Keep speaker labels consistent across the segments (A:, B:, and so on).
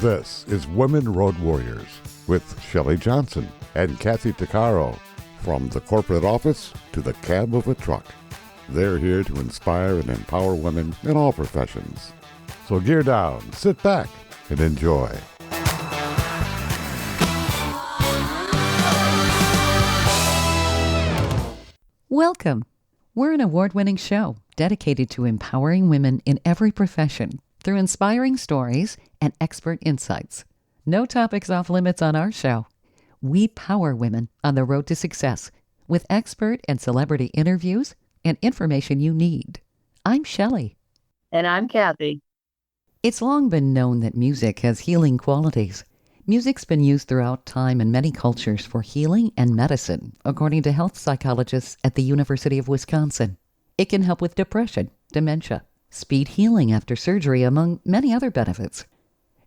A: This is Women Road Warriors with Shelley Johnson and Kathy Tuccaro. From the corporate office to the cab of a truck, they're here to inspire and empower women in all professions. So gear down, sit back, and enjoy.
B: Welcome. We're an award-winning show dedicated to empowering women in every profession through inspiring stories and expert insights. No topics off limits on our show. We power women on the road to success with expert and celebrity interviews and information you need. I'm Shelley.
C: And I'm Kathy.
B: It's long been known that music has healing qualities. Music's been used throughout time in many cultures for healing and medicine, according to health psychologists at the University of Wisconsin. It can help with depression, dementia, speed healing after surgery, among many other benefits.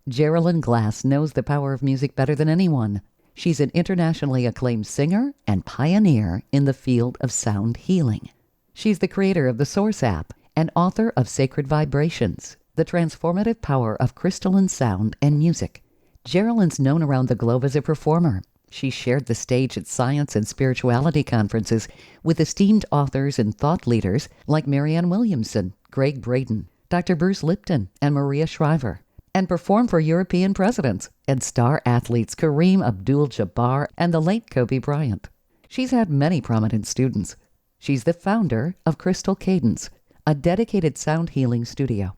B: Jeralyn Glass knows the power of music better than anyone. She's an internationally acclaimed singer and pioneer in the field of sound healing. She's the creator of the Source app and author of Sacred Vibrations, the transformative power of crystalline sound and music. Jeralyn's known around the globe as a performer. She shared the stage at science and spirituality conferences with esteemed authors and thought leaders like Marianne Williamson, Gregg Braden, Dr. Bruce Lipton, and Maria Shriver, and performed for European presidents and star athletes Kareem Abdul Jabar and the late Kobee Bryant. She's had many prominent students. She's the founder of Crystal Cadence, a dedicated sound healing studio.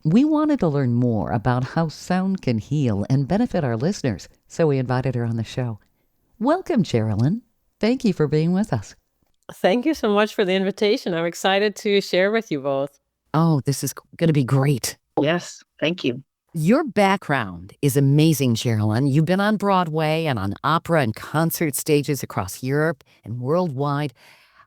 B: We wanted to learn more about how sound can heal and benefit our listeners, so we invited her on the show. Welcome, Jeralyn. Thank you for being with us.
C: Thank you so much for the invitation. I'm excited to share with you both.
B: Oh, this is going to be great.
C: Yes, thank you.
B: Your background is amazing, Jeralyn. You've been on Broadway and on opera and concert stages across Europe and worldwide.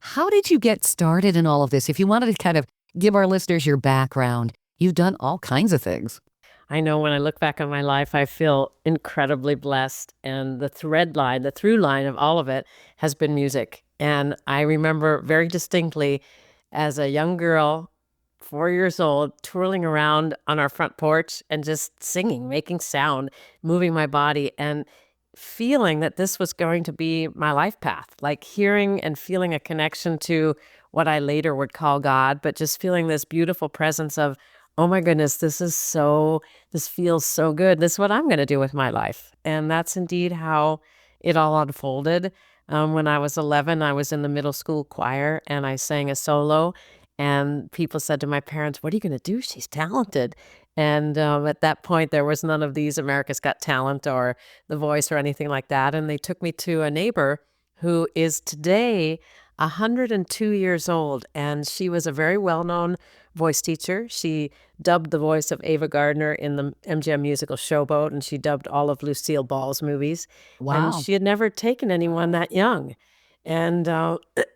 B: How did you get started in all of this? If you wanted to kind of give our listeners your background, you've done all kinds of things.
C: I know when I look back on my life, I feel incredibly blessed. And the through line of all of it has been music. And I remember very distinctly as a young girl, 4 years old, twirling around on our front porch and just singing, making sound, moving my body, and feeling that this was going to be my life path, like hearing and feeling a connection to what I later would call God, but just feeling this beautiful presence of, oh my goodness, this feels so good. This is what I'm going to do with my life. And that's indeed how it all unfolded. When I was 11, I was in the middle school choir and I sang a solo. And people said to my parents, what are you going to do? She's talented. And at that point, there was none of these America's Got Talent or The Voice or anything like that. And they took me to a neighbor who is today 102 years old. And she was a very well-known voice teacher. She dubbed the voice of Ava Gardner in the MGM musical Showboat, and she dubbed all of Lucille Ball's movies.
B: Wow.
C: And she had never taken anyone that young. And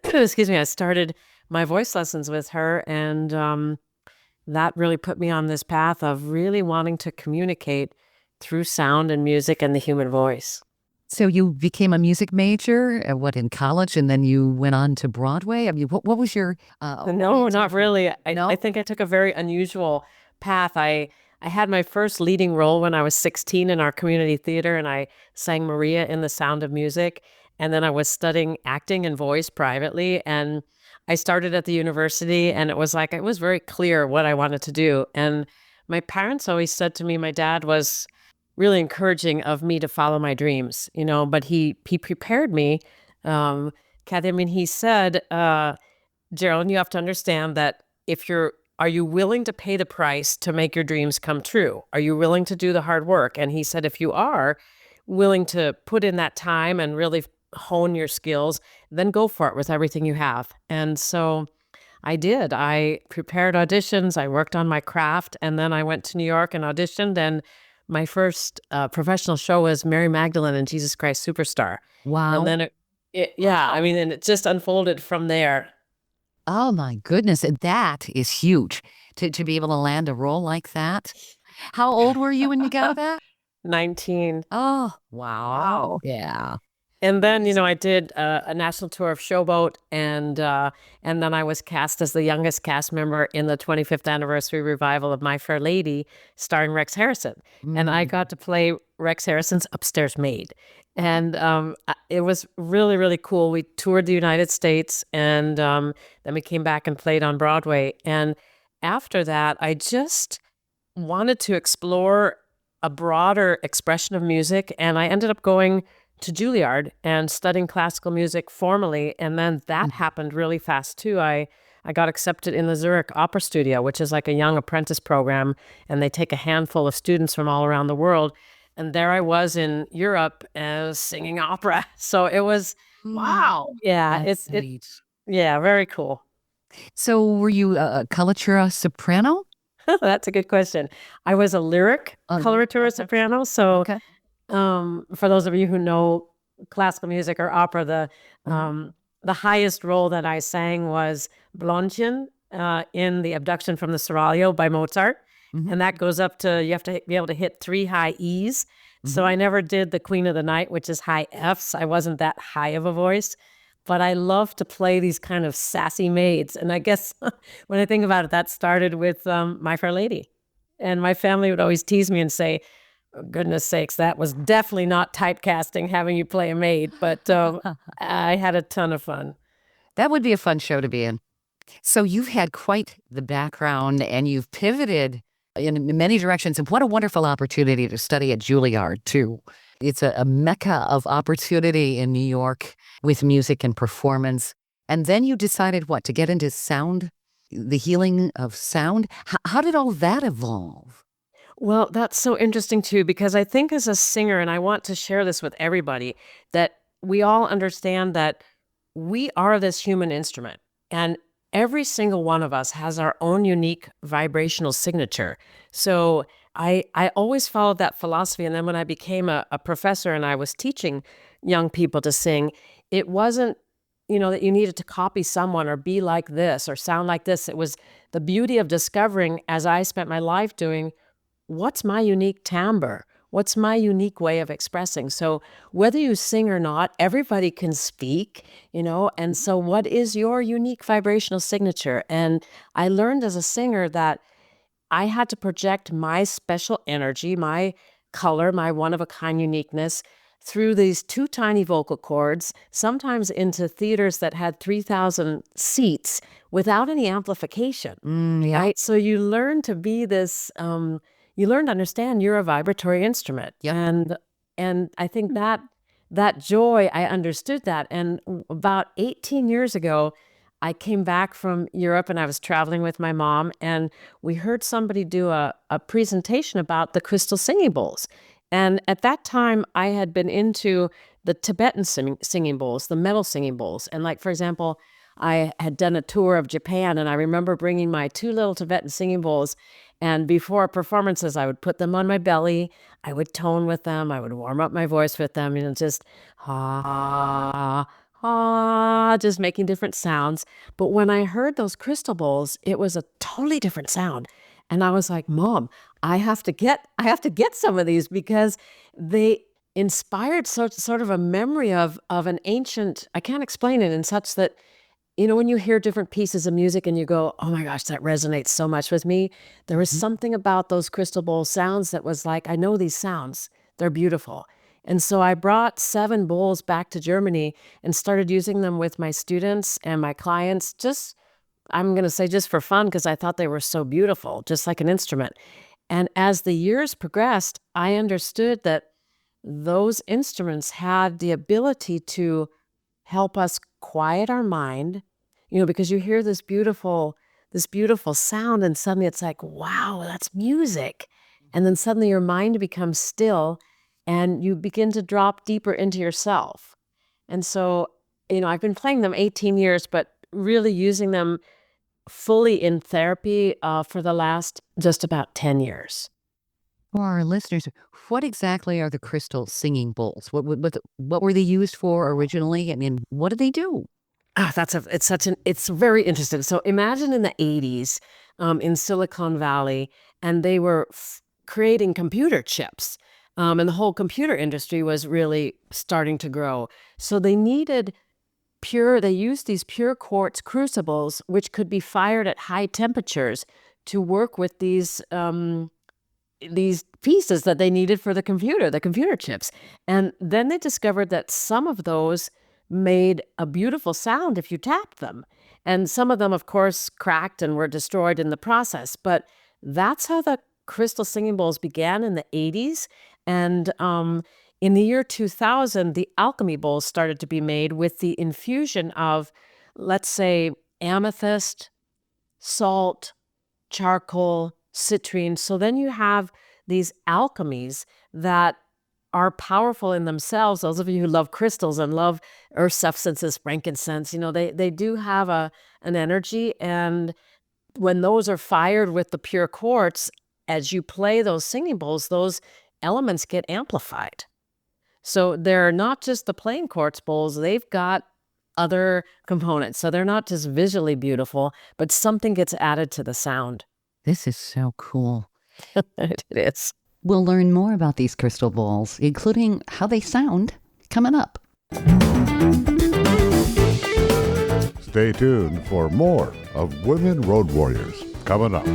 C: excuse me, I started my voice lessons with her, and that really put me on this path of really wanting to communicate through sound and music and the human voice.
B: So you became a music major, in college, and then you went on to Broadway? I mean, what was your...
C: No, not really. I think I took a very unusual path. I had my first leading role when I was 16 in our community theater, and I sang Maria in The Sound of Music. And then I was studying acting and voice privately, and I started at the university, and it was very clear what I wanted to do. And my parents always said to me, my dad was really encouraging of me to follow my dreams, but he prepared me. Kathy, he said, Jeralyn, you have to understand that are you willing to pay the price to make your dreams come true? Are you willing to do the hard work? And he said, if you are willing to put in that time and really hone your skills, then go for it with everything you have. And so I did. I prepared auditions. I worked on my craft. And then I went to New York and auditioned. And my first professional show was Mary Magdalene and Jesus Christ Superstar.
B: Wow.
C: And then and it just unfolded from there.
B: Oh my goodness. And that is huge to be able to land a role like that. How old were you when you got that?
C: 19.
B: Oh, wow. Yeah.
C: And then, I did a national tour of Showboat, and then I was cast as the youngest cast member in the 25th anniversary revival of My Fair Lady, starring Rex Harrison. And I got to play Rex Harrison's upstairs maid. And it was really, really cool. We toured the United States, and then we came back and played on Broadway. And after that, I just wanted to explore a broader expression of music, and I ended up going to Juilliard and studying classical music formally, and then that happened really fast too. I got accepted in the Zurich Opera Studio, which is like a young apprentice program, and they take a handful of students from all around the world. And there I was in Europe singing opera. So it was wow. Yeah,
B: That's
C: it
B: neat.
C: yeah, very cool.
B: So were you a coloratura soprano?
C: That's a good question. I was a lyric coloratura soprano. So
B: Okay.
C: for those of you who know classical music or opera, the highest role that I sang was Blondchen in The Abduction from the Seraglio by Mozart. And that goes up to, you have to be able to hit 3 high E's. So I never did the Queen of the Night, which is high F's. I wasn't that high of a voice, but I love to play these kind of sassy maids. And I guess when I think about it, that started with My Fair Lady. And my family would always tease me and say, "Oh, goodness sakes, that was definitely not typecasting having you play a maid." But I had a ton of fun.
B: That would be a fun show to be in. So you've had quite the background, and you've pivoted in many directions. And what a wonderful opportunity to study at Juilliard, too. It's a mecca of opportunity in New York with music and performance. And then you decided what, to get into sound, the healing of sound? How did all that evolve?
C: Well, that's so interesting too, because I think as a singer, and I want to share this with everybody, that we all understand that we are this human instrument, and every single one of us has our own unique vibrational signature. So I always followed that philosophy. And then when I became a professor and I was teaching young people to sing, it wasn't, that you needed to copy someone or be like this or sound like this. It was the beauty of discovering, as I spent my life doing, what's my unique timbre? What's my unique way of expressing? So whether you sing or not, everybody can speak, and so what is your unique vibrational signature? And I learned as a singer that I had to project my special energy, my color, my one-of-a-kind uniqueness through these 2 tiny vocal cords, sometimes into theaters that had 3,000 seats without any amplification.
B: Yeah.
C: Right? So you learn to be this, you learn to understand you're a vibratory instrument.
B: Yep.
C: And I think that joy, I understood that. And about 18 years ago, I came back from Europe and I was traveling with my mom, and we heard somebody do a presentation about the crystal singing bowls. And at that time, I had been into the Tibetan singing bowls, the metal singing bowls. And like, for example, I had done a tour of Japan, and I remember bringing my 2 little Tibetan singing bowls. And before performances, I would put them on my belly. I would tone with them. I would warm up my voice with them, just just making different sounds. But when I heard those crystal bowls, it was a totally different sound. And I was like, Mom, I have to get some of these, because they inspired sort of a memory of an ancient, I can't explain it, in such that, when you hear different pieces of music and you go, oh my gosh, that resonates so much with me. There was something about those crystal bowl sounds that was like, I know these sounds. They're beautiful. And so I brought 7 bowls back to Germany and started using them with my students and my clients, I'm going to say just for fun, because I thought they were so beautiful, just like an instrument. And as the years progressed, I understood that those instruments had the ability to help us quiet our mind, because you hear this beautiful sound, and suddenly it's like, wow, that's music. And then suddenly your mind becomes still and you begin to drop deeper into yourself. And so, I've been playing them 18 years, but really using them fully in therapy for the last just about 10 years.
B: For our listeners, what exactly are the crystal singing bowls? What were they used for originally? I mean, what do they do?
C: It's very interesting. So imagine in the 80s in Silicon Valley, and they were creating computer chips. And the whole computer industry was really starting to grow. So they used these pure quartz crucibles, which could be fired at high temperatures to work with these pieces that they needed for the computer chips. And then they discovered that some of those made a beautiful sound if you tapped them. And some of them, of course, cracked and were destroyed in the process. But that's how the crystal singing bowls began in the 80s. And in the year 2000, the alchemy bowls started to be made with the infusion of, let's say, amethyst, salt, charcoal, citrine. So then you have these alchemies that are powerful in themselves. Those of you who love crystals and love earth substances, frankincense, they do have an energy. And when those are fired with the pure quartz, as you play those singing bowls, those elements get amplified. So they're not just the plain quartz bowls, they've got other components. So they're not just visually beautiful, but something gets added to the sound.
B: This is so cool.
C: It is.
B: We'll learn more about these crystal bowls, including how they sound, coming up.
A: Stay tuned for more of Women Road Warriors coming up.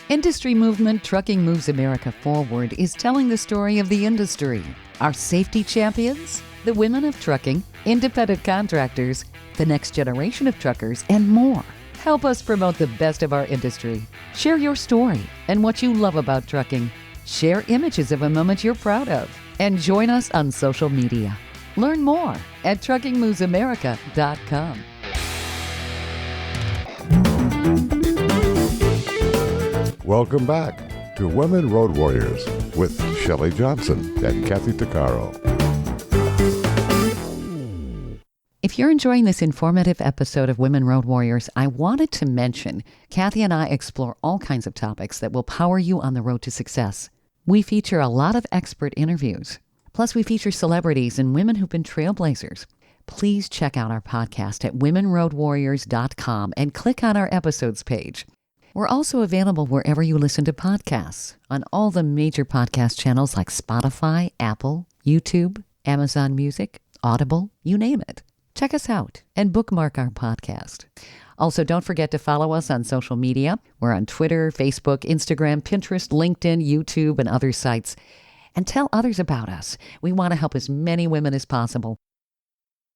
B: Industry movement Trucking Moves America Forward is telling the story of the industry. Our safety champions, the women of trucking, independent contractors, the next generation of truckers, and more. Help us promote the best of our industry. Share your story and what you love about trucking. Share images of a moment you're proud of. And join us on social media. Learn more at truckingmovesamerica.com.
A: Welcome back to Women Road Warriors with Shelley Johnson and Kathy Tuccaro.
B: If you're enjoying this informative episode of Women Road Warriors, I wanted to mention Kathy and I explore all kinds of topics that will power you on the road to success. We feature a lot of expert interviews. Plus, we feature celebrities and women who've been trailblazers. Please check out our podcast at womenroadwarriors.com and click on our episodes page. We're also available wherever you listen to podcasts, on all the major podcast channels like Spotify, Apple, YouTube, Amazon Music, Audible, you name it. Check us out and bookmark our podcast. Also, don't forget to follow us on social media. We're on Twitter, Facebook, Instagram, Pinterest, LinkedIn, YouTube, and other sites. And tell others about us. We want to help as many women as possible.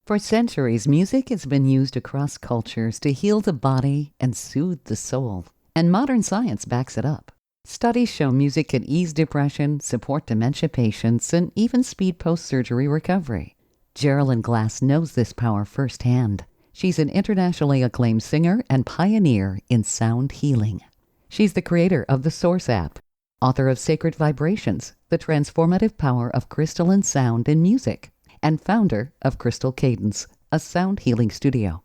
B: For centuries, music has been used across cultures to heal the body and soothe the soul. And modern science backs it up. Studies show music can ease depression, support dementia patients, and even speed post-surgery recovery. Jeralyn Glass knows this power firsthand. She's an internationally acclaimed singer and pioneer in sound healing. She's the creator of the Source app, author of Sacred Vibrations, the transformative power of crystalline sound in music, and founder of Crystal Cadence, a sound healing studio.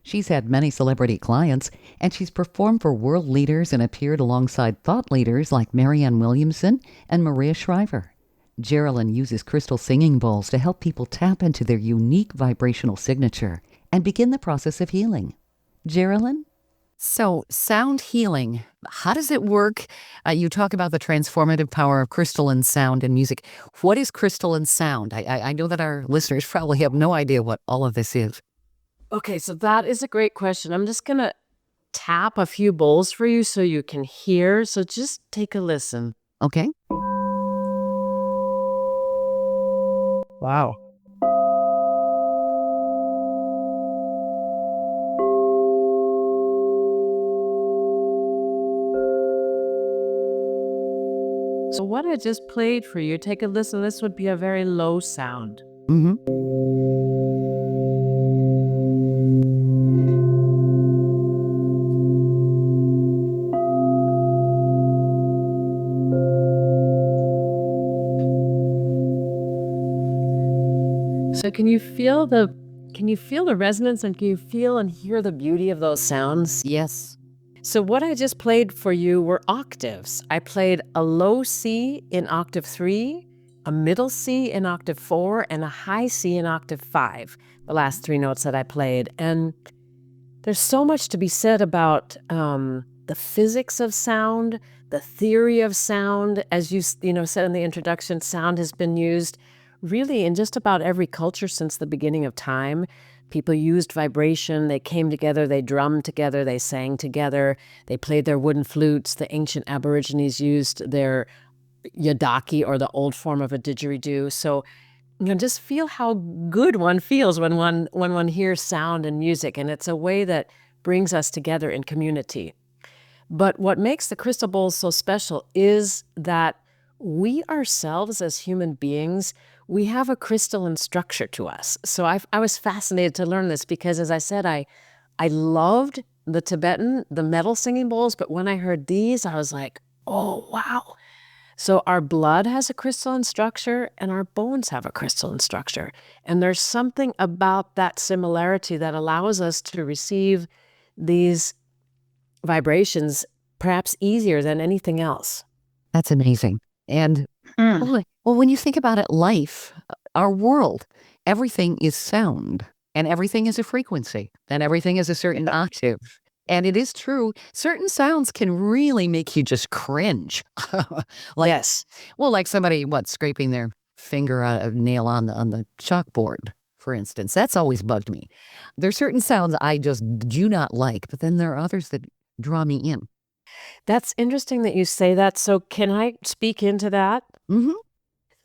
B: She's had many celebrity clients, and she's performed for world leaders and appeared alongside thought leaders like Marianne Williamson and Maria Shriver. Jeralyn uses crystal singing bowls to help people tap into their unique vibrational signature and begin the process of healing. Jeralyn? So, sound healing, how does it work? You talk about the transformative power of crystalline sound in music. What is crystalline sound? I know that our listeners probably have no idea what all of this is.
C: Okay, so that is a great question. I'm just going to tap a few bowls for you so you can hear. So just take a listen.
B: Okay.
C: Wow. So what I just played for you, take a listen. This would be a very low sound.
B: Mm-hmm.
C: So can you feel the resonance, and can you feel and hear the beauty of those sounds?
B: Yes.
C: So what I just played for you were octaves. I played a low C in octave 3, a middle C in octave 4, and a high C in octave 5, the last 3 notes that I played. And there's so much to be said about the physics of sound, the theory of sound. As you said in the introduction, sound has been used really in just about every culture since the beginning of time. People used vibration. They came together. They drummed together. They sang together. They played their wooden flutes. The ancient Aborigines used their yadaki, or the old form of a didgeridoo. So just feel how good one feels when one hears sound and music, and it's a way that brings us together in community. But what makes the crystal bowls so special is that we ourselves as human beings, we have a crystalline structure to us. So I was fascinated to learn this because, as I said, I loved the metal singing bowls, but when I heard these, I was like, oh, wow. So our blood has a crystalline structure and our bones have a crystalline structure. And there's something about that similarity that allows us to receive these vibrations perhaps easier than anything else.
B: That's amazing. And well, when you think about it, life, our world, everything is sound, and everything is a frequency, and everything is a certain octave. And it is true, certain sounds can really make you just cringe.
C: Yes.
B: Well, like somebody, scraping their finger a nail on the chalkboard, for instance. That's always bugged me. There's certain sounds I just do not like, but then there are others that draw me in.
C: That's interesting that you say that. So can I speak into that?
B: Mm-hmm.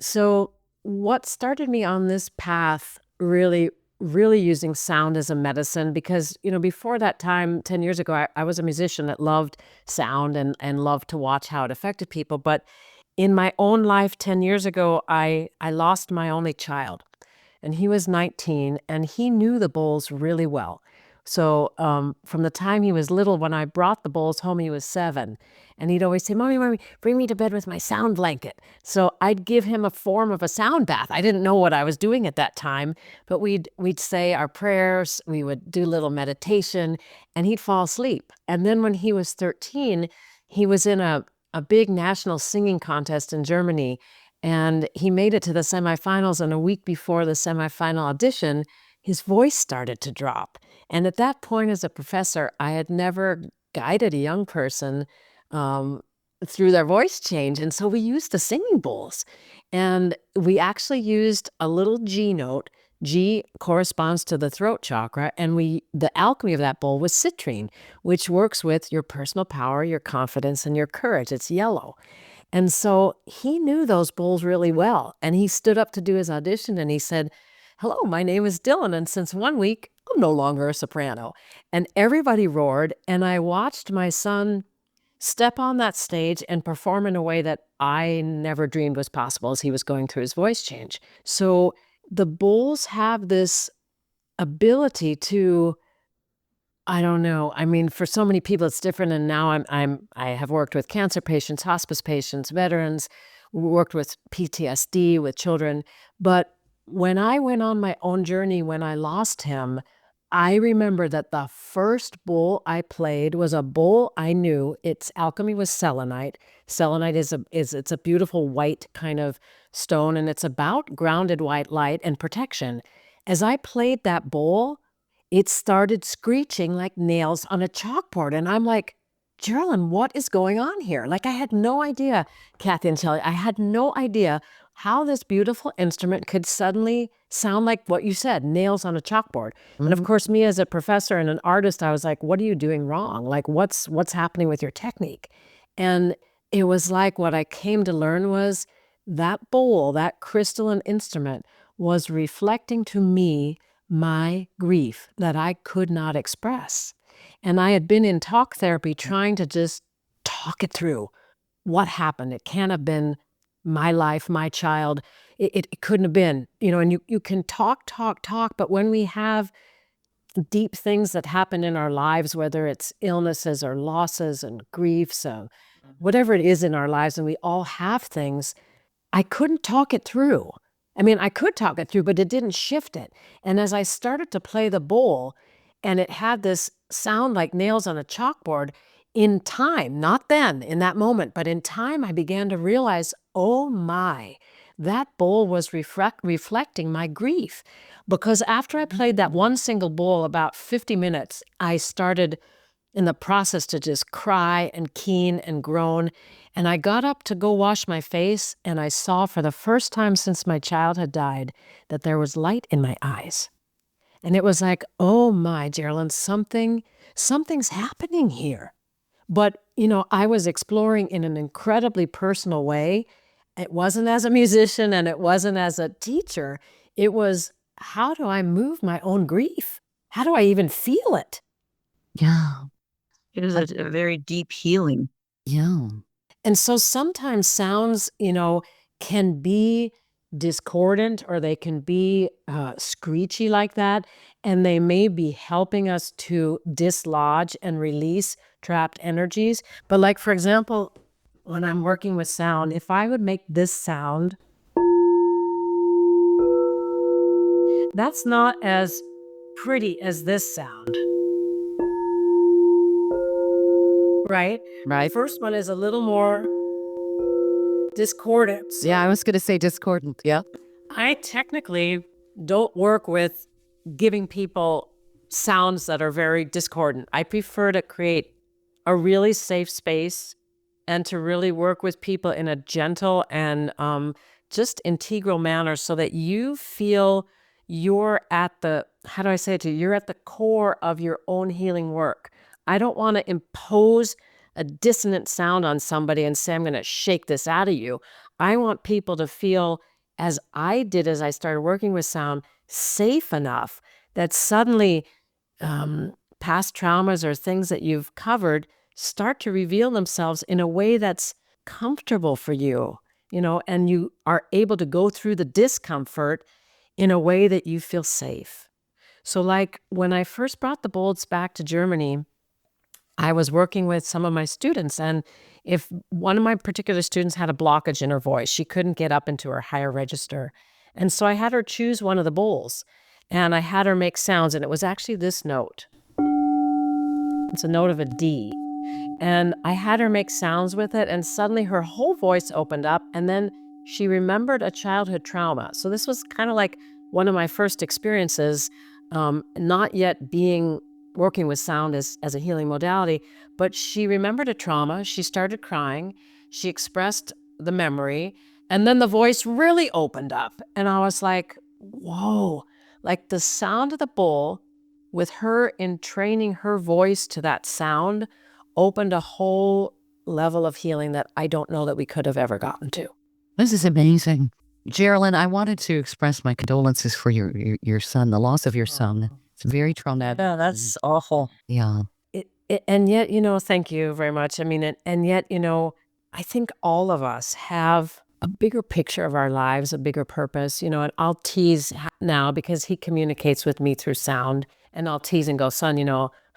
C: So what started me on this path, really using sound as a medicine, because, before that time, 10 years ago, I was a musician that loved sound and loved to watch how it affected people. But in my own life 10 years ago, I lost my only child, and he was 19, and he knew the bowls really well. So from the time he was little, when I brought the bowls home, he was 7. And he'd always say, Mommy, bring me to bed with my sound blanket. So I'd give him a form of a sound bath. I didn't know what I was doing at that time, but we'd say our prayers, we would do a little meditation, and he'd fall asleep. And then when he was 13, he was in a big national singing contest in Germany, and he made it to the semifinals. And a week before the semifinal audition, his voice started to drop. And at that point, as a professor, I had never guided a young person through their voice change. And so we used the singing bowls. And we actually used a little G note. G corresponds to the throat chakra. And the alchemy of that bowl was citrine, which works with your personal power, your confidence, and your courage. It's yellow. And so he knew those bowls really well. And he stood up to do his audition and he said, "Hello, my name is Dylan, and since 1 week, I'm no longer a soprano." And everybody roared, and I watched my son step on that stage and perform in a way that I never dreamed was possible as he was going through his voice change. So the bowls have this ability to, I don't know. I mean, for so many people, it's different. And now I have worked with cancer patients, hospice patients, veterans, worked with PTSD with children. But when I went on my own journey, when I lost him, I remember that the first bowl I played was a bowl I knew. Its alchemy was selenite. Selenite it's a beautiful white kind of stone, and it's about grounded white light and protection. As I played that bowl, it started screeching like nails on a chalkboard. And I'm like, Jeralyn, what is going on here? Like, I had no idea, Kathy and Shelley, I had no idea how this beautiful instrument could suddenly sound like what you said, nails on a chalkboard. Mm-hmm. And of course, me as a professor and an artist, I was like, what are you doing wrong? Like, what's happening with your technique? And it was like what I came to learn was that bowl, that crystalline instrument, was reflecting to me my grief that I could not express. And I had been in talk therapy trying to just talk it through. What happened? It can't have been my life, my child. It couldn't have been, and you can talk, but when we have deep things that happen in our lives, whether it's illnesses or losses and griefs, whatever it is in our lives, and we all have things, I couldn't talk it through. I mean, I could talk it through, but it didn't shift it. And as I started to play the bowl, and it had this sound like nails on a chalkboard, in time, not then, in that moment, but in time, I began to realize, oh my, that bowl was reflecting my grief. Because after I played that one single bowl about 50 minutes, I started in the process to just cry and keen and groan. And I got up to go wash my face, and I saw for the first time since my child had died that there was light in my eyes. And it was like, oh my, Jeralyn, something's happening here. But, I was exploring in an incredibly personal way. It wasn't as a musician and it wasn't as a teacher. It was, how do I move my own grief? How do I even feel it?
B: Yeah.
D: It is a very deep healing.
B: Yeah.
C: And so sometimes sounds, can be discordant, or they can be screechy like that. And they may be helping us to dislodge and release trapped energies. But like, for example, when I'm working with sound, if I would make this sound, that's not as pretty as this sound. Right?
B: Right.
C: The first one is a little more discordant.
B: Yeah, I was going to say discordant. Yeah.
C: I technically don't work with giving people sounds that are very discordant. I prefer to create a really safe space and to really work with people in a gentle and just integral manner so that you feel you're at the, how do I say it to you? You're at the core of your own healing work. I don't want to impose a dissonant sound on somebody and say, I'm going to shake this out of you. I want people to feel, as I did as I started working with sound, safe enough that suddenly past traumas or things that you've covered start to reveal themselves in a way that's comfortable for you, and you are able to go through the discomfort in a way that you feel safe. So like when I first brought the Bolds back to Germany, I was working with some of my students, and if one of my particular students had a blockage in her voice, she couldn't get up into her higher register. And so I had her choose one of the bowls, and I had her make sounds, and it was actually this note. It's a note of a D. And I had her make sounds with it, and suddenly her whole voice opened up, and then she remembered a childhood trauma. So this was kind of like one of my first experiences, not yet working with sound as a healing modality, but she remembered a trauma. She started crying. She expressed the memory, and then the voice really opened up. And I was like, whoa, like the sound of the bowl with her in training her voice to that sound opened a whole level of healing that I don't know that we could have ever gotten to.
B: This is amazing. Jeralyn, I wanted to express my condolences for your son, the loss of your son. It's very traumatic.
D: Yeah, that's awful.
B: Yeah.
C: And yet, thank you very much. I mean, and yet, I think all of us have a bigger picture of our lives, a bigger purpose, and I'll tease now because he communicates with me through sound, and I'll tease and go, son,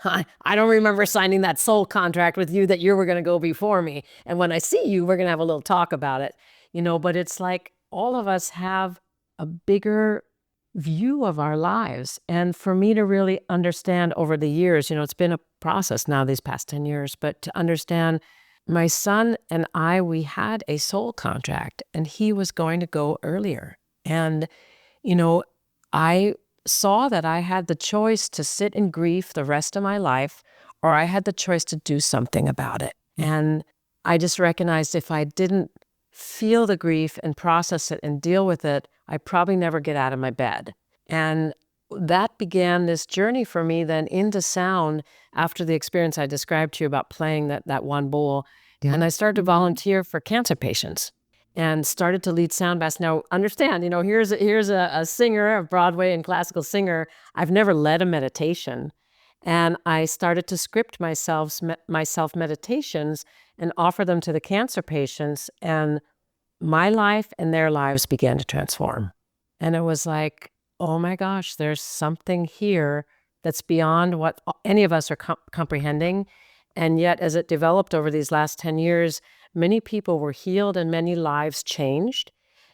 C: I don't remember signing that soul contract with you that you were going to go before me. And when I see you, we're going to have a little talk about it, but it's like all of us have a bigger view of our lives. And for me to really understand over the years, it's been a process now these past 10 years, but to understand my son and we had a soul contract, and he was going to go earlier. And, I saw that I had the choice to sit in grief the rest of my life, or I had the choice to do something about it. And I just recognized if I didn't feel the grief and process it and deal with it, I'd probably never get out of my bed. And that began this journey for me then into sound after the experience I described to you about playing that one bowl. Yeah. And I started to volunteer for cancer patients and started to lead sound baths. Now, understand, here's a singer, a Broadway and classical singer. I've never led a meditation. And I started to script myself meditations and offer them to the cancer patients. And my life and their lives began to transform. And it was like, oh my gosh, there's something here that's beyond what any of us are comprehending. And yet, as it developed over these last 10 years, many people were healed and many lives changed.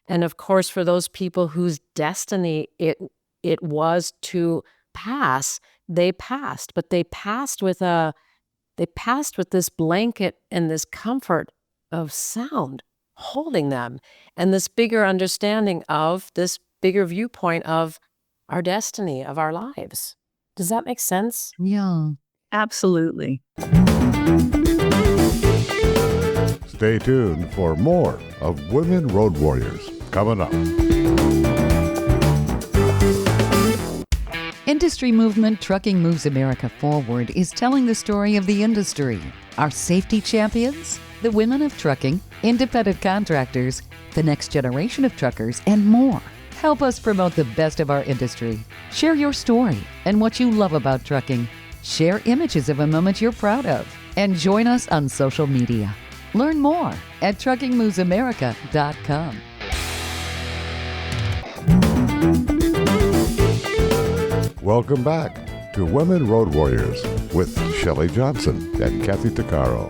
C: And of course, for those people whose destiny it was to pass, they passed. But they passed with this blanket and this comfort of sound holding them, and this bigger understanding of this bigger viewpoint of our destiny, of our lives. Does that make sense?
B: Yeah.
D: Absolutely.
A: Stay tuned for more of Women Road Warriors coming up.
B: Industry movement Trucking Moves America Forward is telling the story of the industry. Our safety champions, the women of trucking, independent contractors, the next generation of truckers, and more. Help us promote the best of our industry. Share your story and what you love about trucking. Share images of a moment you're proud of. And join us on social media. Learn more at truckingmovesamerica.com.
A: Welcome back to Women Road Warriors with Shelley Johnson and Kathy Tuccaro.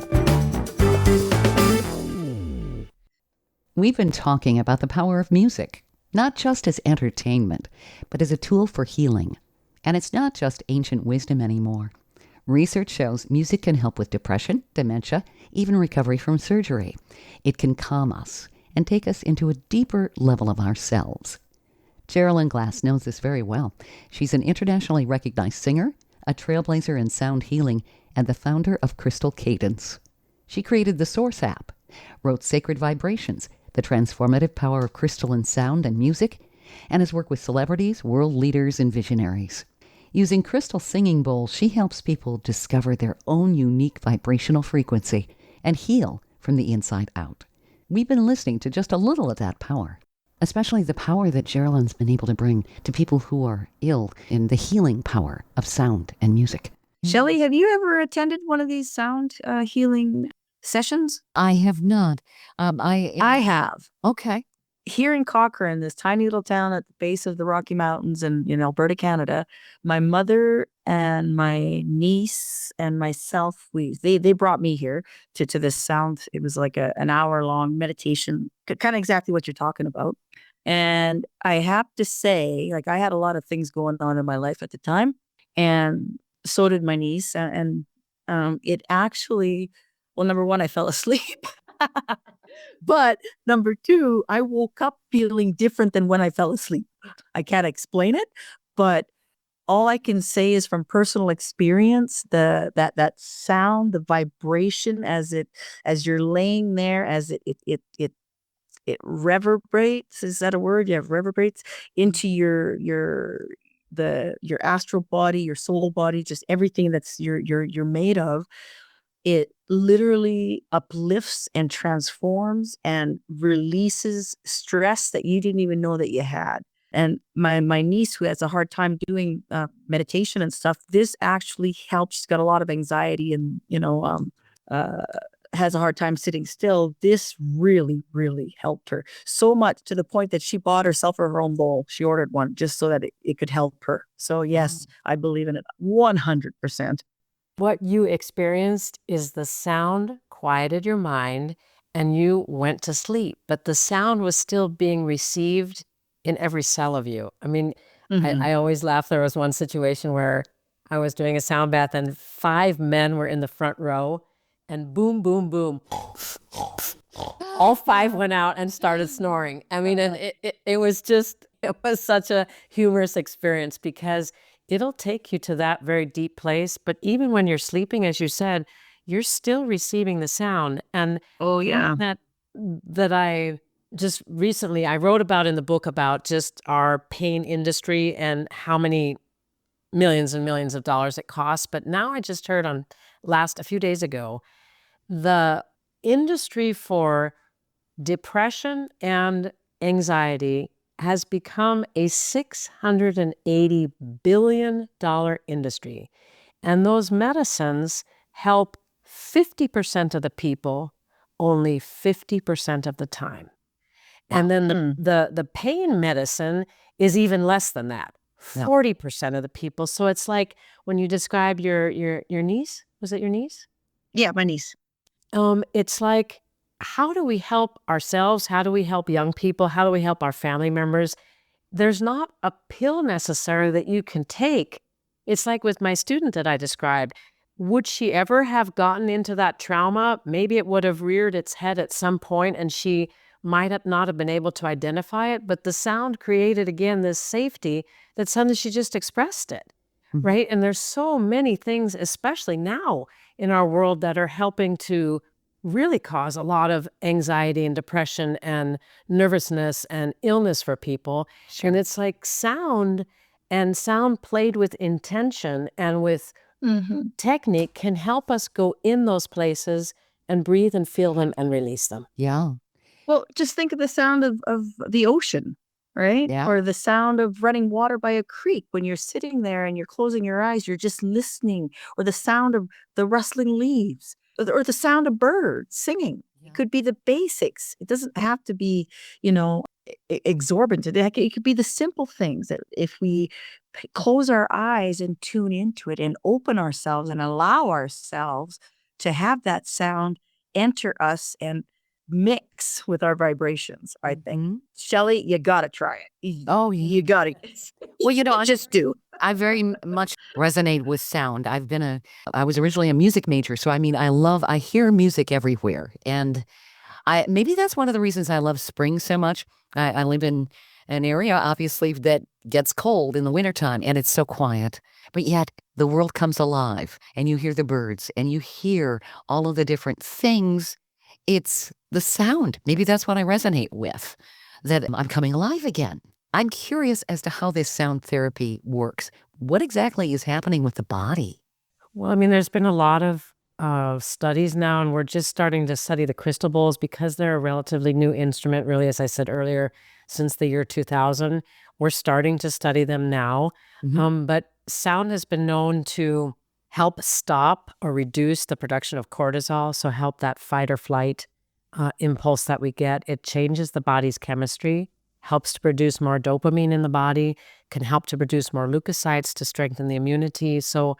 B: We've been talking about the power of music, not just as entertainment, but as a tool for healing. And it's not just ancient wisdom anymore. Research shows music can help with depression, dementia, even recovery from surgery. It can calm us and take us into a deeper level of ourselves. Jeralyn Glass knows this very well. She's an internationally recognized singer, a trailblazer in sound healing, and the founder of Crystal Cadence. She created the Source app, wrote Sacred Vibrations, the transformative power of crystalline sound and music, and has worked with celebrities, world leaders, and visionaries. Using crystal singing bowls, she helps people discover their own unique vibrational frequency and heal from the inside out. We've been listening to just a little of that power, especially the power that Jeralyn's been able to bring to people who are ill in the healing power of sound and music.
D: Shelley, have you ever attended one of these sound healing sessions?
B: I have not.
D: I have.
B: Okay.
D: Here in Cochrane, this tiny little town at the base of the Rocky Mountains in Alberta, Canada, my mother and my niece and myself, they brought me here to this sound. It was like an hour-long meditation, kind of exactly what you're talking about. And I have to say, like, I had a lot of things going on in my life at the time, and so did my niece. And it actually, well, number one, I fell asleep. But number two, I woke up feeling different than when I fell asleep. I can't explain it, but all I can say is from personal experience, that sound, the vibration as you're laying there, as it reverberates. Is that a word? Yeah, reverberates into your astral body, your soul body, just everything that's you're made of. It literally uplifts and transforms and releases stress that you didn't even know that you had. And my niece, who has a hard time doing meditation and stuff, this actually helps. She's got a lot of anxiety and has a hard time sitting still. This really, really helped her so much, to the point that she bought herself her own bowl. She ordered one just so that it could help her. So yes, I believe in it 100%.
C: What you experienced is the sound quieted your mind and you went to sleep, but the sound was still being received in every cell of you. I mean, I always laugh. There was one situation where I was doing a sound bath and 5 men were in the front row, and boom, boom, boom, all 5 went out and started snoring. I mean, and it was such a humorous experience, because it'll take you to that very deep place. But even when you're sleeping, as you said, you're still receiving the sound. And
D: oh yeah,
C: that I just recently, I wrote about in the book about just our pain industry and how many millions and millions of dollars it costs. But now I just heard a few days ago, the industry for depression and anxiety has become a $680 billion industry. And those medicines help 50% of the people only 50% of the time. And then the pain medicine is even less than that, 40% of the people. So it's like when you describe your niece, was it your niece?
D: Yeah, my niece.
C: It's like, how do we help ourselves? How do we help young people? How do we help our family members? There's not a pill necessarily that you can take. It's like with my student that I described. Would she ever have gotten into that trauma? Maybe it would have reared its head at some point and she might not have been able to identify it, but the sound created, again, this safety that suddenly she just expressed it. right? And there's so many things, especially now in our world, that are helping to really cause a lot of anxiety and depression and nervousness and illness for people.
B: Sure.
C: And it's like sound, and sound played with intention and with technique can help us go in those places and breathe and feel them and release them.
B: Yeah.
D: Well, just think of the sound of the ocean, right?
B: Yeah.
D: Or the sound of running water by a creek. When you're sitting there and you're closing your eyes, you're just listening. Or the sound of the rustling leaves, or the sound of birds singing.
B: Yeah.
D: It could be the basics. It doesn't have to be, exorbitant. It could be the simple things that if we close our eyes and tune into it and open ourselves and allow ourselves to have that sound enter us and mix with our vibrations, I think. Shelley, you gotta try it.
B: Oh, yeah.
D: You gotta.
B: Well, I
D: just do.
B: I very much resonate with sound. I was originally a music major, so I hear music everywhere. And maybe that's one of the reasons I love spring so much. I live in an area, obviously, that gets cold in the wintertime, and it's so quiet. But yet the world comes alive, and you hear the birds, and you hear all of the different things. It's the sound. Maybe that's what I resonate with, that I'm coming alive again. I'm curious as to how this sound therapy works. What exactly is happening with the body?
C: Well, there's been a lot of studies now, and we're just starting to study the crystal bowls because they're a relatively new instrument, really, as I said earlier, since the year 2000. We're starting to study them now. But sound has been known to help stop or reduce the production of cortisol, so help that fight or flight impulse that we get. It changes the body's chemistry, helps to produce more dopamine in the body, can help to produce more leukocytes to strengthen the immunity. So,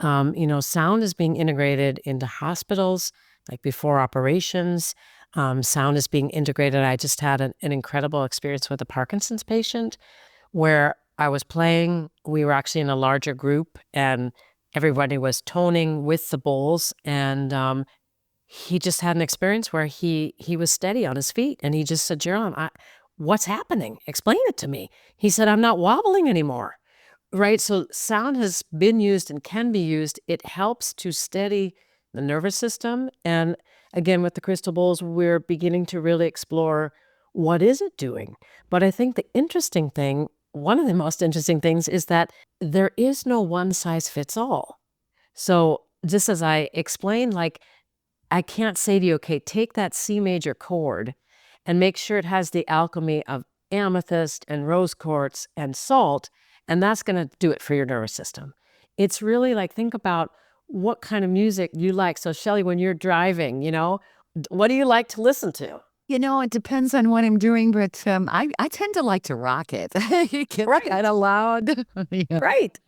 C: sound is being integrated into hospitals, like before operations. Sound is being integrated. I just had an incredible experience with a Parkinson's patient where I was playing. We were actually in a larger group, and everybody was toning with the bowls. And he just had an experience where he was steady on his feet, and he just said, "Jeralyn, what's happening? Explain it to me." He said, "I'm not wobbling anymore." Right? So sound has been used and can be used. It helps to steady the nervous system. And again, with the crystal bowls, we're beginning to really explore what is it doing. But I think the interesting thing, one of the most interesting things, is that there is no one size fits all. So just as I explained, like, I can't say to you, okay, take that C major chord and make sure it has the alchemy of amethyst and rose quartz and salt, and that's going to do it for your nervous system. It's really like, think about what kind of music you like. So Shelley, when you're driving, what do you like to listen to?
B: It depends on what I'm doing, but I tend to like to rock it. It gets kind of loud. Yeah.
C: Right.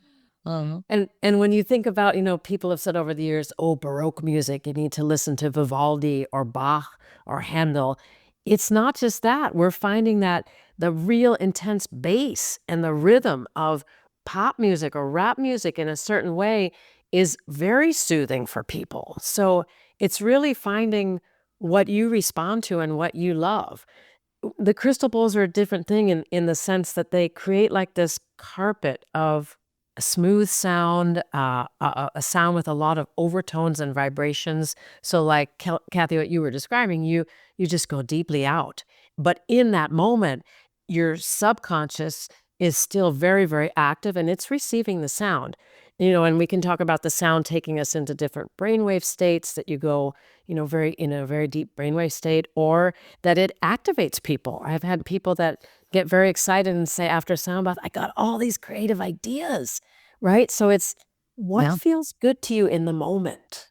B: Uh-huh.
C: And when you think about, people have said over the years, oh, Baroque music, you need to listen to Vivaldi or Bach or Handel. It's not just that. We're finding that the real intense bass and the rhythm of pop music or rap music in a certain way is very soothing for people. So it's really finding what you respond to and what you love. The crystal bowls are a different thing in the sense that they create like this carpet of a smooth sound, a sound with a lot of overtones and vibrations. So like Kathy, what you were describing, you just go deeply out. But in that moment, your subconscious is still very, very active, and it's receiving the sound. And we can talk about the sound taking us into different brainwave states, that you go, in a very deep brainwave state, or that it activates people. I've had people that get very excited and say after a sound bath, I got all these creative ideas, right? So it's what feels good to you in the moment.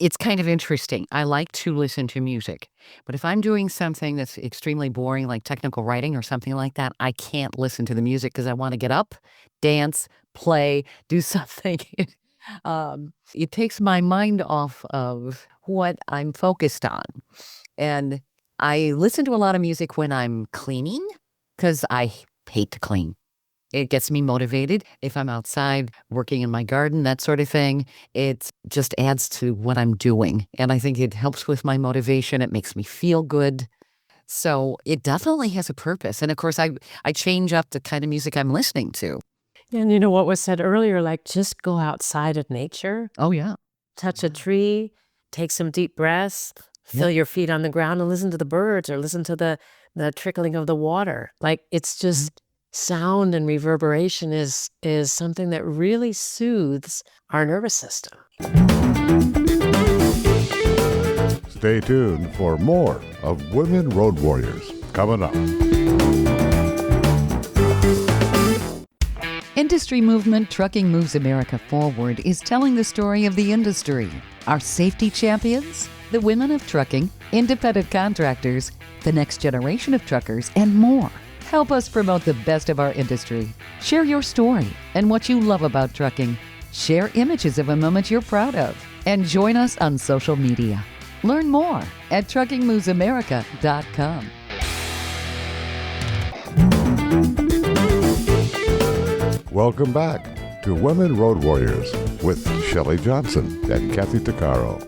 B: It's kind of interesting. I like to listen to music, but if I'm doing something that's extremely boring, like technical writing or something like that, I can't listen to the music because I want to get up, dance, play, do something. It takes my mind off of what I'm focused on. And I listen to a lot of music when I'm cleaning because I hate to clean. It gets me motivated. If I'm outside working in my garden, that sort of thing, it just adds to what I'm doing. And I think it helps with my motivation. It makes me feel good. So it definitely has a purpose. And of course, I change up the kind of music I'm listening to.
C: And you know what was said earlier, like just go outside of nature,
B: Oh, yeah.
C: touch a tree, take some deep breaths, feel your feet on the ground and listen to the birds or listen to the trickling of the water. Like it's just sound and reverberation is something that really soothes our nervous system.
A: Stay tuned for more of Women Road Warriors coming up.
B: Industry movement Trucking Moves America Forward is telling the story of the industry. Our safety champions, the women of trucking, independent contractors, the next generation of truckers, and more. Help us promote the best of our industry. Share your story and what you love about trucking. Share images of a moment you're proud of. And join us on social media. Learn more at truckingmovesamerica.com.
A: Welcome back to Women Road Warriors with Shelley Johnson and Kathy Tuccaro.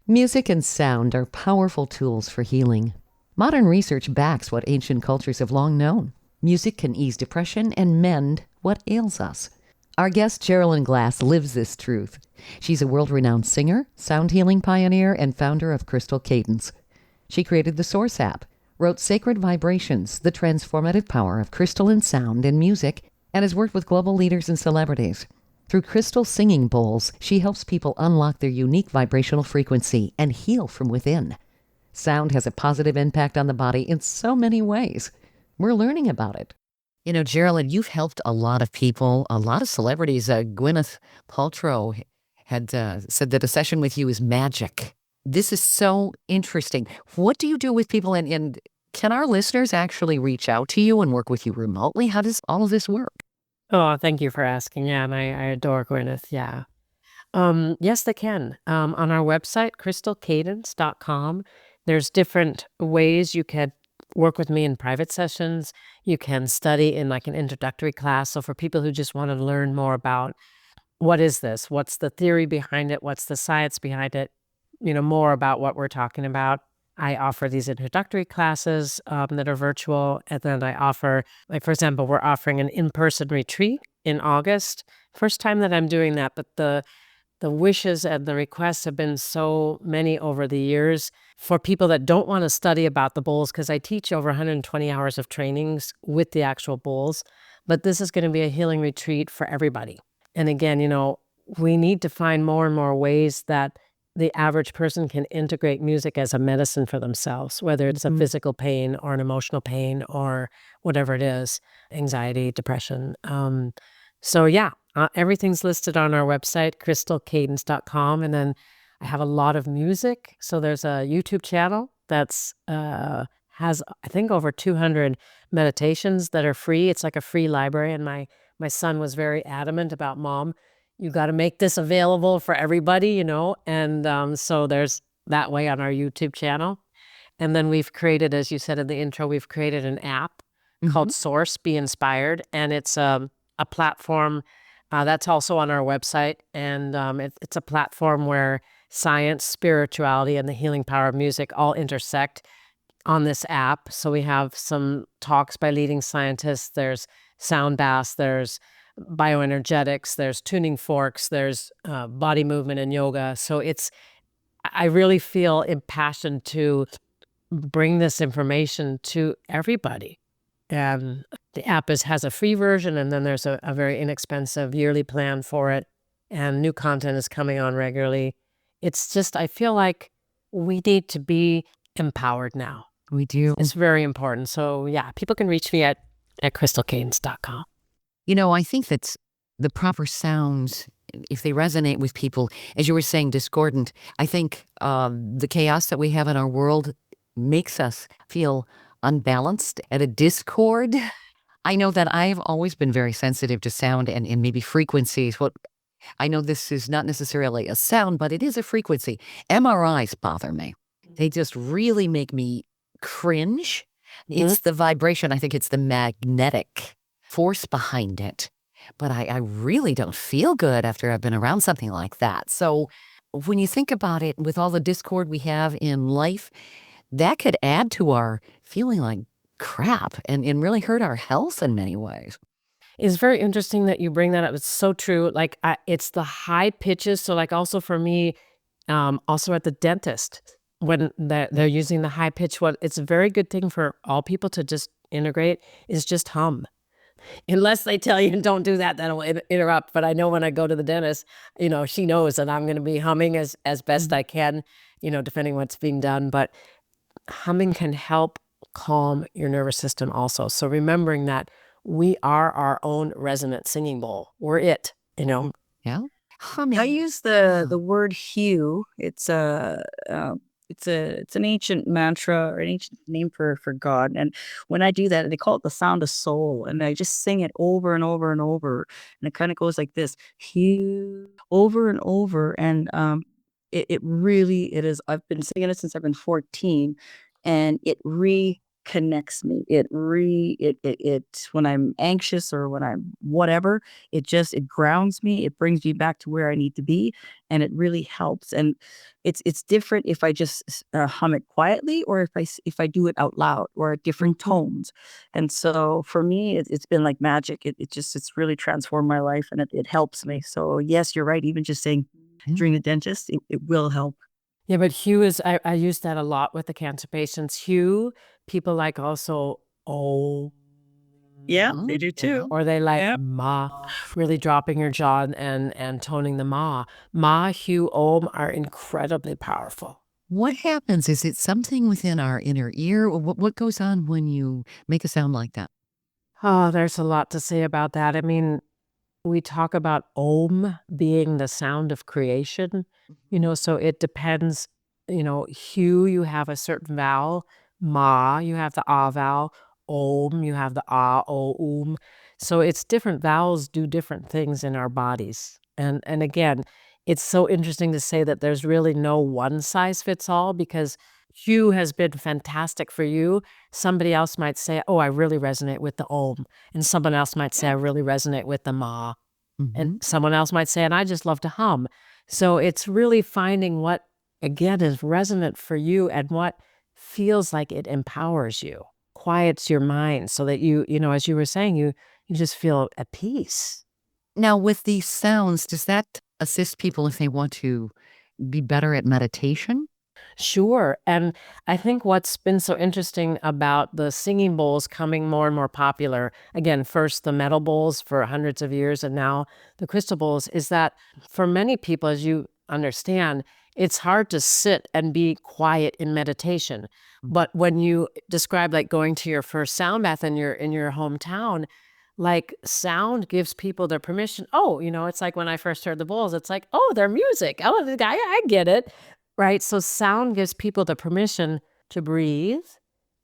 B: Music and sound are powerful tools for healing. Modern research backs what ancient cultures have long known. Music can ease depression and mend what ails us. Our guest, Jeralyn Glass, lives this truth. She's a world-renowned singer, sound healing pioneer, and founder of Crystal Cadence. She created the Source app, wrote Sacred Vibrations, the transformative power of crystalline sound and music, and has worked with global leaders and celebrities. Through crystal singing bowls, she helps people unlock their unique vibrational frequency and heal from within. Sound has a positive impact on the body in so many ways. We're learning about it. You know, Jeralyn, you've helped a lot of people, a lot of celebrities. Gwyneth Paltrow had said that a session with you is magic. This is so interesting. What do you do with people, and can our listeners actually reach out to you and work with you remotely? How does all of this work?
C: Oh, thank you for asking. Yeah, and I adore Gwyneth. Yeah. Yes, they can. On our website, crystalcadence.com, there's different ways you can work with me in private sessions. You can study in like an introductory class. So for people who just want to learn more about what is this, what's the theory behind it, what's the science behind it, more about what we're talking about, I offer these introductory classes that are virtual. And then I offer, like, for example, we're offering an in-person retreat in August. First time that I'm doing that, but the wishes and the requests have been so many over the years for people that don't want to study about the bowls, because I teach over 120 hours of trainings with the actual bowls. But this is going to be a healing retreat for everybody. And again, we need to find more and more ways that the average person can integrate music as a medicine for themselves, whether it's a physical pain or an emotional pain or whatever it is, anxiety, depression. So yeah, everything's listed on our website, crystalcadence.com. And then I have a lot of music. So there's a YouTube channel that's has, I think, over 200 meditations that are free. It's like a free library. And my son was very adamant about, Mom, you got to make this available for everybody, And so there's that way on our YouTube channel. And then we've created, as you said in the intro, we've created an app called Source, Be Inspired. And it's a platform that's also on our website. And it's a platform where science, spirituality, and the healing power of music all intersect on this app. So we have some talks by leading scientists. There's sound baths, there's bioenergetics, there's tuning forks, there's body movement and yoga. So I really feel impassioned to bring this information to everybody. And the app has a free version, and then there's a very inexpensive yearly plan for it. And new content is coming on regularly. It's just, I feel like we need to be empowered now.
B: We do.
C: It's very important. So yeah, people can reach me at crystalcadence.com.
B: I think that the proper sounds, if they resonate with people, as you were saying, discordant, I think the chaos that we have in our world makes us feel unbalanced, at a discord. I know that I've always been very sensitive to sound and maybe frequencies. I know this is not necessarily a sound, but it is a frequency. MRIs bother me. They just really make me cringe. It's the vibration. I think it's the magnetic force behind it. But I really don't feel good after I've been around something like that. So when you think about it, with all the discord we have in life, that could add to our feeling like crap and really hurt our health in many ways.
C: It's very interesting that you bring that up. It's so true. Like it's the high pitches. So like also for me, also at the dentist, when they're using the high pitch one, it's a very good thing for all people to just integrate is just hum. Unless they tell you don't do that, that'll interrupt. But I know when I go to the dentist, she knows that I'm going to be humming as best I can, depending what's being done. But humming can help calm your nervous system also. So remembering that we are our own resonant singing bowl. We're it,
B: Yeah.
D: I use the word hue. It's it's an ancient mantra or an ancient name for God. And when I do that, they call it the sound of soul. And I just sing it over and over and over. And it kind of goes like this, hue, over and over. And it really, it is, I've been singing it since I've been 14, and it reconnects me. It when I'm anxious or when I'm whatever, it grounds me. It brings me back to where I need to be, and it really helps. And it's different if I just hum it quietly, or if I do it out loud or at different tones. And so for me, it's been like magic. It's really transformed my life, and it helps me. So yes, you're right. Even just saying during the dentist, it will help.
C: Yeah, but hue is, I use that a lot with the cancer patients. Hue, people like also, oh,
D: Yeah, they do too.
C: or they like
D: Yep.
C: ma, really dropping your jaw and toning the ma. Ma, hue, om are incredibly powerful.
B: What happens? Is it something within our inner ear? What goes on when you make a sound like that?
C: Oh, there's a lot to say about that. I mean, we talk about om being the sound of creation, so it depends, hue, you have a certain vowel, ma, you have the ah vowel, om, you have the ah, o, So it's different vowels do different things in our bodies. And again, it's so interesting to say that there's really no one size fits all, because hue has been fantastic for you. Somebody else might say, oh, I really resonate with the om. And someone else might say, I really resonate with the ma. And someone else might say, and I just love to hum. So it's really finding what, again, is resonant for you and what feels like it empowers you, quiets your mind so that you as you were saying, you just feel at peace.
B: Now, with these sounds, does that assist people if they want to be better at meditation?
C: Sure. And I think what's been so interesting about the singing bowls coming more and more popular, again, first the metal bowls for hundreds of years and now the crystal bowls, is that for many people, as you understand, it's hard to sit and be quiet in meditation. But when you describe like going to your first sound bath in your hometown, like sound gives people their permission. Oh, it's like when I first heard the bowls, it's like, oh, they're music. Oh, the guy, I get it. Right? So sound gives people the permission to breathe,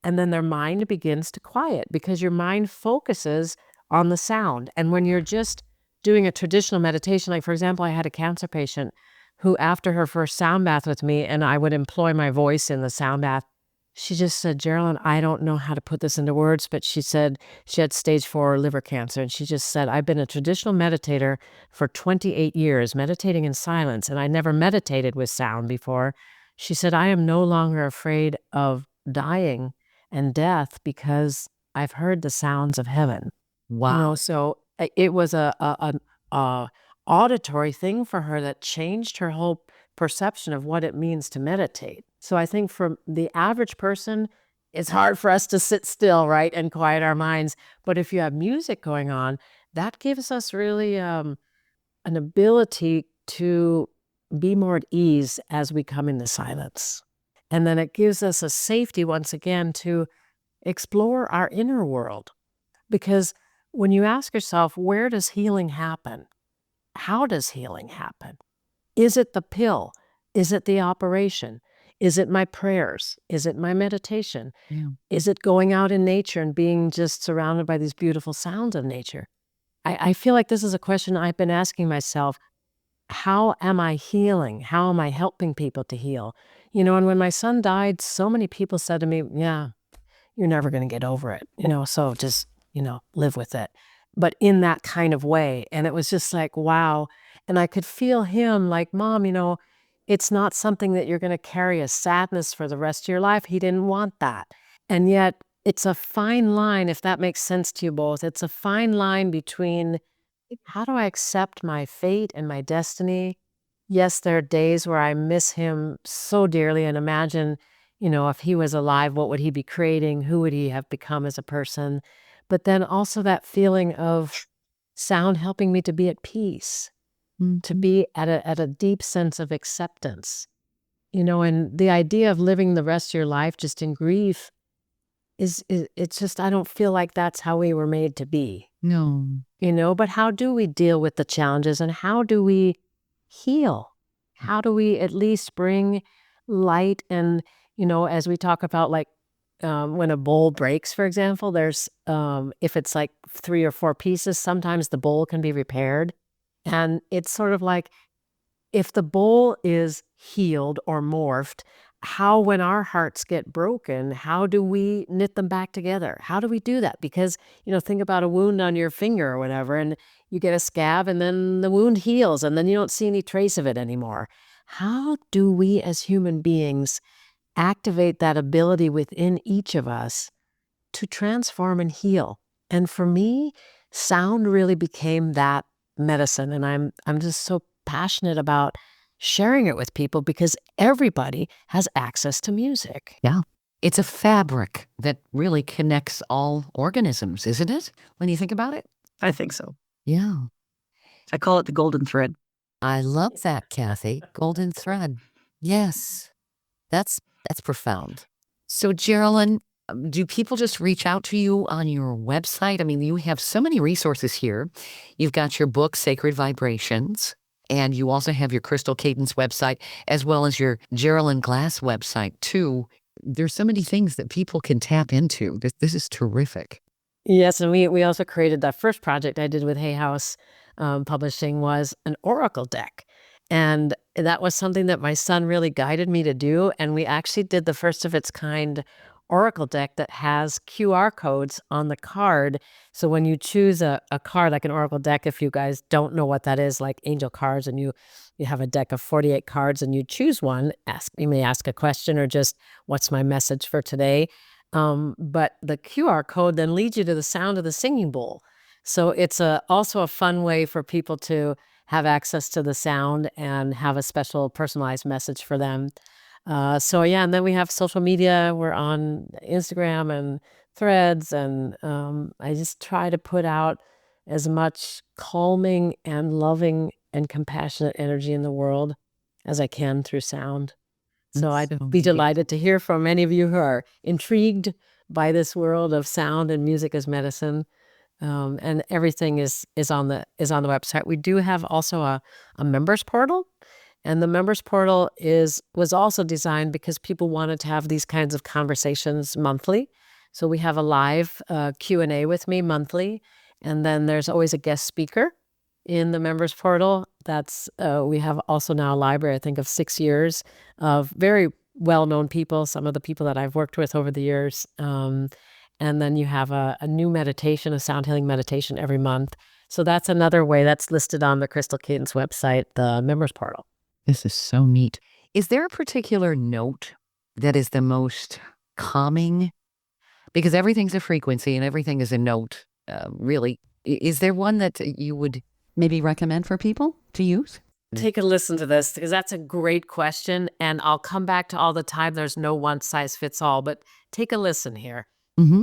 C: and then their mind begins to quiet because your mind focuses on the sound. And when you're just doing a traditional meditation, like for example, I had a cancer patient who after her first sound bath with me, and I would employ my voice in the sound bath, she just said, Jeralyn, I don't know how to put this into words, but she said she had stage 4 liver cancer. And she just said, I've been a traditional meditator for 28 years, meditating in silence, and I never meditated with sound before. She said, I am no longer afraid of dying and death because I've heard the sounds of heaven.
B: Wow.
C: So it was a auditory thing for her that changed her whole perception of what it means to meditate. So I think for the average person, it's hard for us to sit still, right, and quiet our minds. But if you have music going on, that gives us really an ability to be more at ease as we come into silence. And then it gives us a safety, once again, to explore our inner world. Because when you ask yourself, where does healing happen? How does healing happen? Is it the pill? Is it the operation? Is it my prayers? Is it my meditation?
B: Yeah.
C: Is it going out in nature and being just surrounded by these beautiful sounds of nature? I feel like this is a question I've been asking myself. How am I healing? How am I helping people to heal? And when my son died, so many people said to me, yeah, you're never going to get over it, so just, live with it. But in that kind of way. And it was just like, wow. And I could feel him like, Mom, it's not something that you're going to carry a sadness for the rest of your life. He didn't want that. And yet it's a fine line, if that makes sense to you both. It's a fine line between how do I accept my fate and my destiny? Yes, there are days where I miss him so dearly and imagine, if he was alive, what would he be creating? Who would he have become as a person? But then also that feeling of sound helping me to be at peace, to be at a deep sense of acceptance. And the idea of living the rest of your life just in grief it's just, I don't feel like that's how we were made to be.
B: No.
C: But how do we deal with the challenges and how do we heal? How do we at least bring light and, as we talk about like when a bowl breaks, for example, there's, if it's like 3 or 4 pieces, sometimes the bowl can be repaired. And it's sort of like, if the bowl is healed or morphed, how, when our hearts get broken, how do we knit them back together? How do we do that? Because, think about a wound on your finger or whatever, and you get a scab and then the wound heals and then you don't see any trace of it anymore. How do we as human beings activate that ability within each of us to transform and heal? And for me, sound really became that medicine. And I'm just so passionate about sharing it with people because everybody has access to music.
B: Yeah. It's a fabric that really connects all organisms, isn't it? When you think about it?
D: I think so.
B: Yeah.
D: I call it the golden thread.
B: I love that, Kathy. Golden thread. Yes. That's profound. So, Jeralyn, do people just reach out to you on your website? I mean, you have so many resources here. You've got your book, Sacred Vibrations, and you also have your Crystal Cadence website, as well as your Jeralyn Glass website, too. There's so many things that people can tap into. This is terrific.
C: Yes, and we also created that first project I did with Hay House Publishing was an oracle deck. And that was something that my son really guided me to do. And we actually did the first of its kind oracle deck that has QR codes on the card. So when you choose a card like an oracle deck, if you guys don't know what that is, like angel cards, and you have a deck of 48 cards and you choose one, you may ask a question or just, what's my message for today? But the QR code then leads you to the sound of the singing bowl. So it's also a fun way for people to have access to the sound and have a special personalized message for them. So yeah, and then we have social media. We're on Instagram and Threads, and I just try to put out as much calming and loving and compassionate energy in the world as I can through sound. So I'd be delighted to hear from any of you who are intrigued by this world of sound and music as medicine. And everything is on the website. We do have also a members portal. And the members portal was also designed because people wanted to have these kinds of conversations monthly. So we have a live Q&A with me monthly. And then there's always a guest speaker in the members portal. We have also now a library, I think, of 6 years of very well-known people, some of the people that I've worked with over the years. And then you have a new meditation, a sound healing meditation every month. So that's another way that's listed on the Crystal Cadence website, the members portal.
B: This is so neat. Is there a particular note that is the most calming? Because everything's a frequency and everything is a note, really. Is there one that you would maybe recommend for people to use?
C: Take a listen to this because that's a great question. And I'll come back to all the time. There's no one size fits all, but take a listen here.
B: Mm-hmm.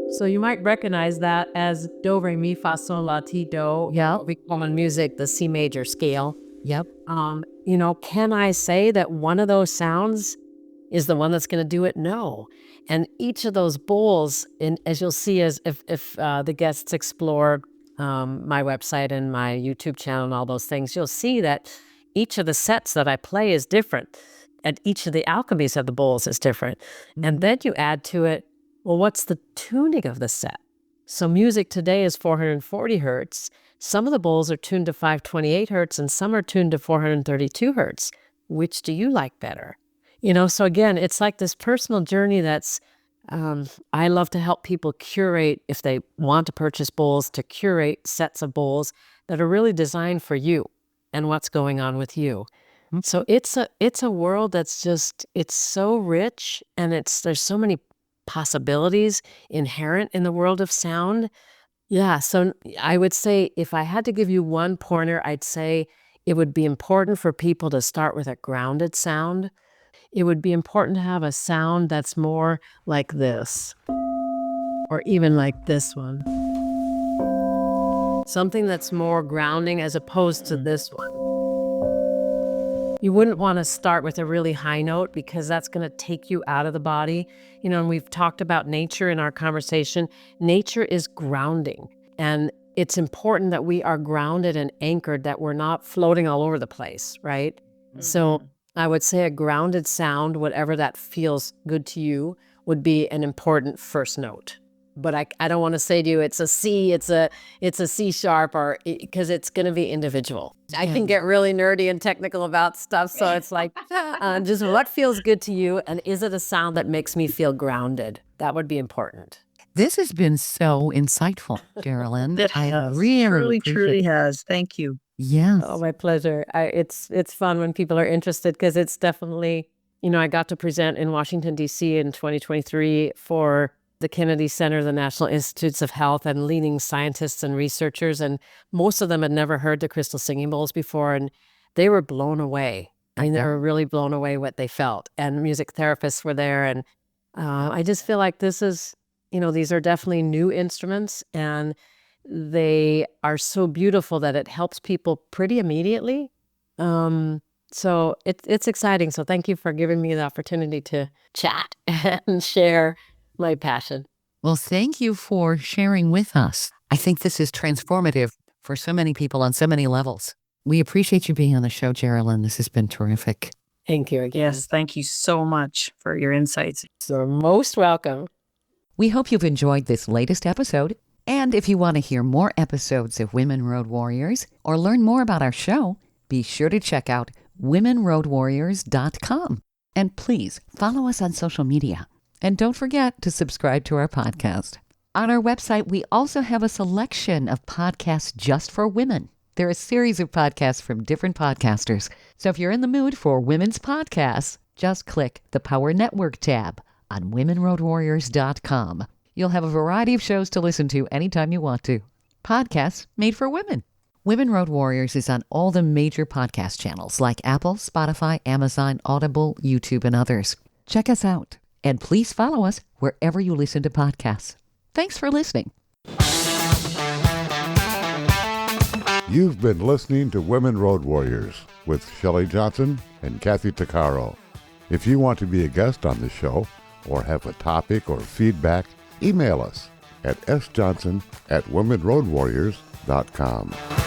C: So you might recognize that as do, re, mi, fa, sol, la, ti, do.
B: Yeah.
C: We call in music the C major scale.
B: Yep.
C: Can I say that one of those sounds is the one that's going to do it? No. And each of those bowls, as you'll see, if the guests explore my website and my YouTube channel and all those things, you'll see that each of the sets that I play is different. And each of the alchemies of the bowls is different. And then you add to it, well, what's the tuning of the set? So music today is 440 hertz. Some of the bowls are tuned to 528 hertz and some are tuned to 432 hertz. Which do you like better? So again, it's like this personal journey that's I love to help people curate, if they want to purchase bowls, to curate sets of bowls that are really designed for you and what's going on with you. So it's a world that's just, it's so rich, and there's so many possibilities inherent in the world of sound. Yeah, so I would say, if I had to give you one pointer, I'd say it would be important for people to start with a grounded sound. It would be important to have a sound that's more like this, or even like this one. Something that's more grounding as opposed to this one. You wouldn't want to start with a really high note, because that's going to take you out of the body. And we've talked about nature in our conversation. Nature is grounding, and it's important that we are grounded and anchored, that we're not floating all over the place, right? So I would say a grounded sound, whatever that feels good to you, would be an important first note. But I don't want to say to you it's a C, it's a C sharp, or because it's going to be individual. I can get really nerdy and technical about stuff, so it's like just what feels good to you, and is it a sound that makes me feel grounded? That would be important.
B: This has been so insightful, Jeralyn. I really
D: truly has. Thank you.
B: Yes.
C: Oh, my pleasure. It's fun when people are interested, because it's definitely, I got to present in Washington, D.C. in 2023 for the Kennedy Center, the National Institutes of Health, and leading scientists and researchers. And most of them had never heard the crystal singing bowls before, and they were blown away. They were really blown away what they felt. And music therapists were there. And I just feel like this is, these are definitely new instruments, and they are so beautiful that it helps people pretty immediately. So it's exciting. So thank you for giving me the opportunity to chat and share my passion.
B: Well, thank you for sharing with us. I think this is transformative for so many people on so many levels. We appreciate you being on the show, Jeralyn. This has been terrific.
C: Thank you again.
D: Yes, thank you so much for your insights.
C: You're most welcome.
B: We hope you've enjoyed this latest episode. And if you want to hear more episodes of Women Road Warriors or learn more about our show, be sure to check out womenroadwarriors.com. And please follow us on social media. And don't forget to subscribe to our podcast. On our website, we also have a selection of podcasts just for women. There are a series of podcasts from different podcasters. So if you're in the mood for women's podcasts, just click the Power Network tab on womenroadwarriors.com. You'll have a variety of shows to listen to anytime you want to. Podcasts made for women. Women Road Warriors is on all the major podcast channels like Apple, Spotify, Amazon, Audible, YouTube, and others. Check us out. And please follow us wherever you listen to podcasts. Thanks for listening.
A: You've been listening to Women Road Warriors with Shelley Johnson and Kathy Tuccaro. If you want to be a guest on the show or have a topic or feedback, email us at sjohnson@womenroadwarriors.com.